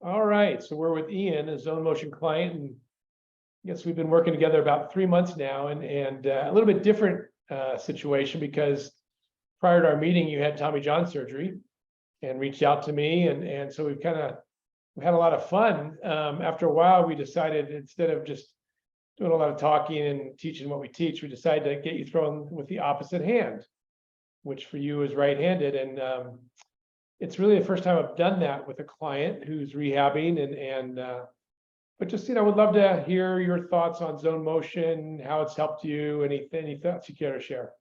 All right, so we're with Ian, a zone motion client, and I guess we've been working together about 3 months now, and a little bit different situation because prior to our meeting, you had Tommy John surgery and reached out to me, and so we had a lot of fun. After a while, we decided instead of just doing a lot of talking and teaching what we teach, we decided to get you thrown with the opposite hand, which for you is right-handed, and it's really the first time I've done that with a client who's rehabbing, but just would love to hear your thoughts on zone motion, how it's helped you, any thoughts you care to share.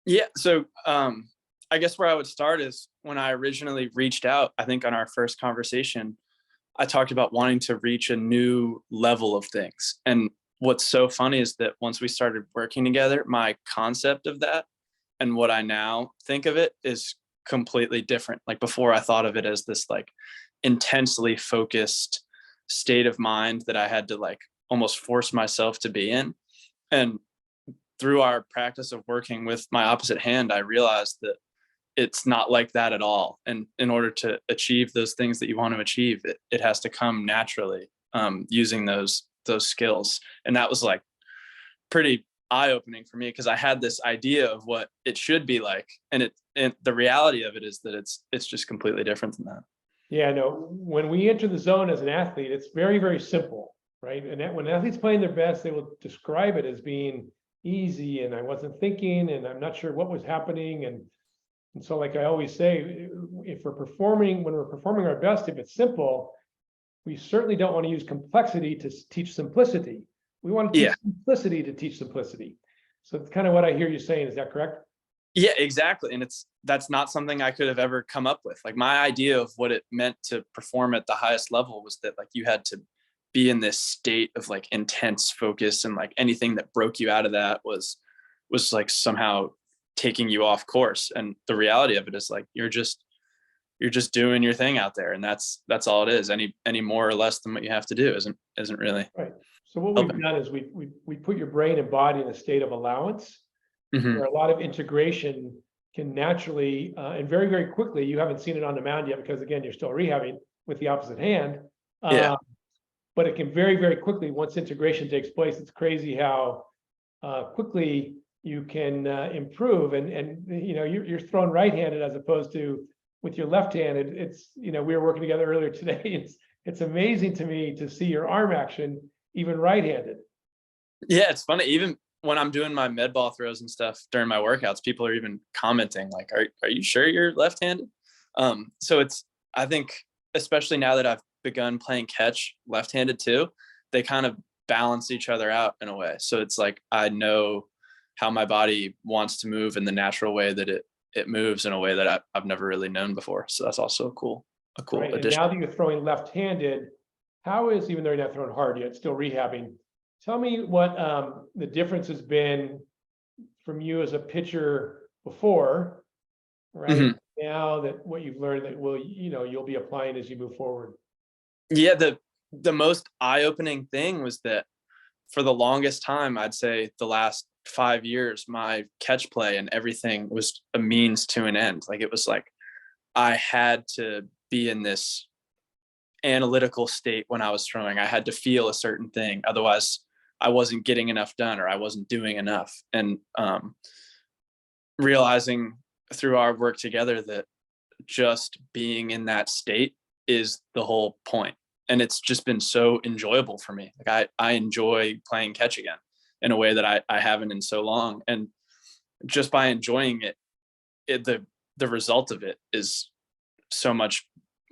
Yeah. So I guess where I would start is when I originally reached out, I think on our first conversation, I talked about wanting to reach a new level of things. And what's so funny is that once we started working together, my concept of that and what I now think of it is completely different. Like before, I thought of it as this like intensely focused state of mind that I had to like almost force myself to be in. And through our practice of working with my opposite hand, I realized that it's not like that at all. And in order to achieve those things that you want to achieve, it has to come naturally, using those skills. And that was like pretty eye-opening for me because I had this idea of what it should be like, and the reality of it is that it's just completely different than that. Yeah, no, when we enter the zone as an athlete, it's very, very simple, right? And when athletes playing their best, they will describe it as being easy, and I wasn't thinking, and I'm not sure what was happening. And so, like I always say, when we're performing our best, if it's simple, we certainly don't want to use complexity to teach simplicity. We want to teach simplicity to teach simplicity. So it's kind of what I hear you saying. Is that correct? Yeah, exactly. And that's not something I could have ever come up with. Like my idea of what it meant to perform at the highest level was that like you had to be in this state of like intense focus, and like anything that broke you out of that was like somehow taking you off course. And the reality of it is like you're just doing your thing out there, and that's all it is. Any more or less than what you have to do isn't really right. So what helping. we've done is we put your brain and body in a state of allowance, where a lot of integration can naturally and very, very quickly. You haven't seen it on the mound yet because again, you're still rehabbing with the opposite hand. But it can very, very quickly, once integration takes place, it's crazy how quickly you can improve. And you're thrown right-handed as opposed to with your left-handed. It's we were working together earlier today. It's amazing to me to see your arm action even right-handed. Yeah, it's funny. Even when I'm doing my med ball throws and stuff during my workouts, people are even commenting like, "Are you sure you're left-handed?" So I think especially now that I've begun playing catch left-handed too, they kind of balance each other out in a way. So it's like I know how my body wants to move in the natural way that it moves in a way that I've never really known before. So that's also a cool Right. addition. And now that you're throwing left-handed, how is, even though you're not throwing hard yet, still rehabbing, tell me what the difference has been from you as a pitcher before, right? Now that what you've learned that you'll be applying as you move forward. Yeah, the most eye-opening thing was that for the longest time, I'd say the last 5 years, my catch play and everything was a means to an end. Like it was like I had to be in this analytical state when I was throwing. I had to feel a certain thing, otherwise I wasn't getting enough done or I wasn't doing enough. And realizing through our work together that just being in that state is the whole point. And it's just been so enjoyable for me. Like I enjoy playing catch again in a way that I haven't in so long. And just by enjoying it, the result of it is so much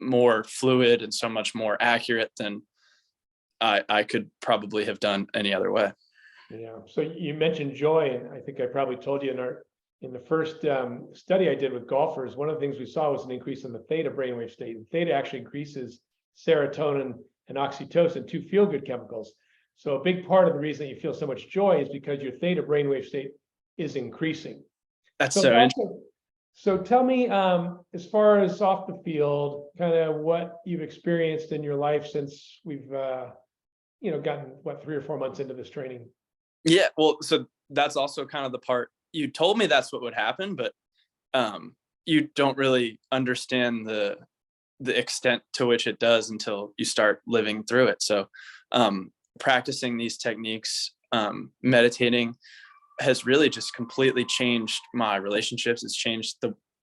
more fluid and so much more accurate than I could probably have done any other way. Yeah. So you mentioned joy, and I think I probably told you in the first study I did with golfers, one of the things we saw was an increase in the theta brainwave state. And theta actually increases serotonin and oxytocin, two feel-good chemicals. So a big part of the reason that you feel so much joy is because your theta brainwave state is increasing. That's so interesting. So tell me, as far as off the field, kind of what you've experienced in your life since we've, gotten 3 or 4 months into this training. Yeah, well, so that's also kind of the part you told me that's what would happen, but you don't really understand the extent to which it does until you start living through it. So practicing these techniques, meditating, has really just completely changed my relationships. It's changed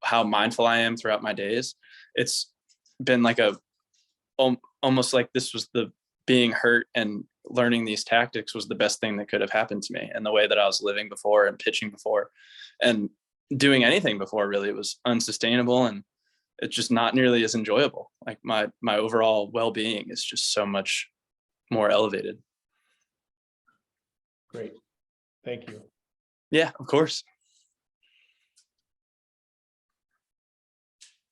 how mindful I am throughout my days. It's been like almost like this was the being hurt, and learning these tactics was the best thing that could have happened to me. And the way that I was living before and pitching before and doing anything before, really, it was unsustainable, and it's just not nearly as enjoyable. Like my overall well-being is just so much more elevated. Great. Thank you. Yeah, of course.